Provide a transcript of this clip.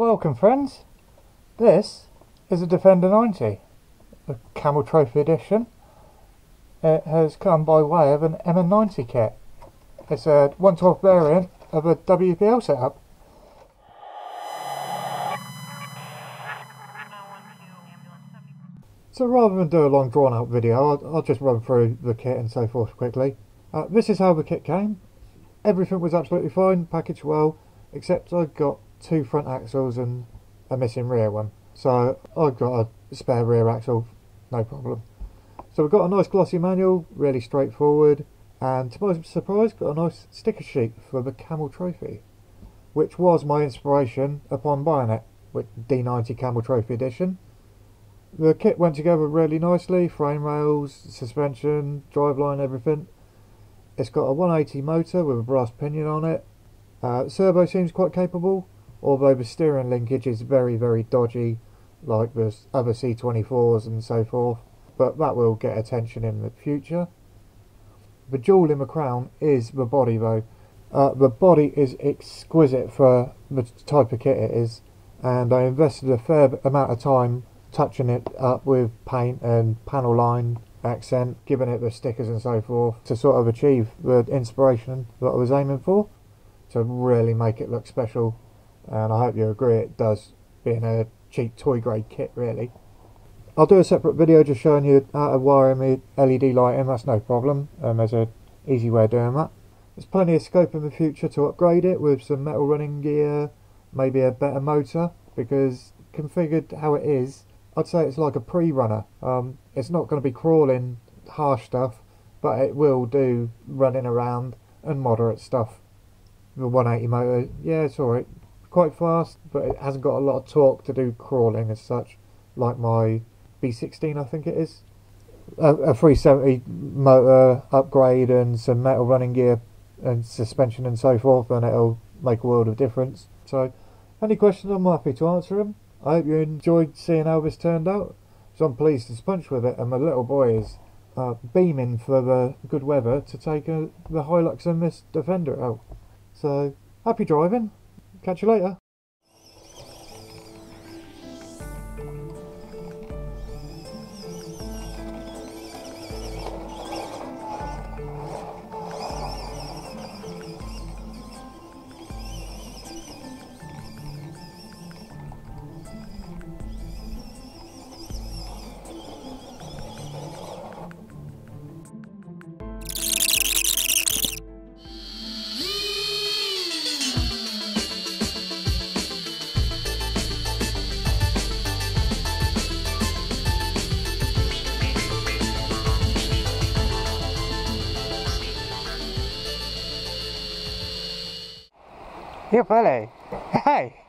Welcome friends, this is a Defender 90, a Camel Trophy edition. It has come by way of an M90 kit. It's a 1/12 variant of a WPL setup. So rather than do a long drawn out video, I'll just run through the kit and so forth quickly. This is how the kit came. Everything was absolutely fine, packaged well, except I got 2 front axles and a missing rear one. So I've got a spare rear axle, no problem. So we've got a nice glossy manual, really straightforward, and to my surprise got a nice sticker sheet for the Camel Trophy, which was my inspiration upon buying it, with D90 Camel Trophy edition. The kit went together really nicely, frame rails, suspension, driveline, everything. It's got a 180 motor with a brass pinion on it. Servo seems quite capable, although the steering linkage is very dodgy, like the other C24s and so forth, but that will get attention in the future. The jewel in the crown is the body though. The body is exquisite for the type of kit it is, and I invested a fair amount of time touching it up with paint and panel line accent, giving it the stickers and so forth to sort of achieve the inspiration that I was aiming for, to really make it look special. And I hope you agree it does, being a cheap toy grade kit really. I'll do a separate video just showing you how to wire my LED lighting, that's no problem, there's an easy way of doing that. There's plenty of scope in the future to upgrade it with some metal running gear, maybe a better motor, because configured how it is, I'd say it's like a pre-runner. It's not going to be crawling harsh stuff, but it will do running around and moderate stuff. The 180 motor, yeah, it's alright. Quite fast, but it hasn't got a lot of torque to do crawling as such, like my B16 I think it is. A 370 motor upgrade and some metal running gear and suspension and so forth, and it'll make a world of difference. So any questions, I'm happy to answer them. I hope you enjoyed seeing how this turned out. So I'm pleased to sponge with it, and my little boy is beaming for the good weather to take the Hilux and this Defender out. So happy driving. Catch you later. Here, Pele. Hey.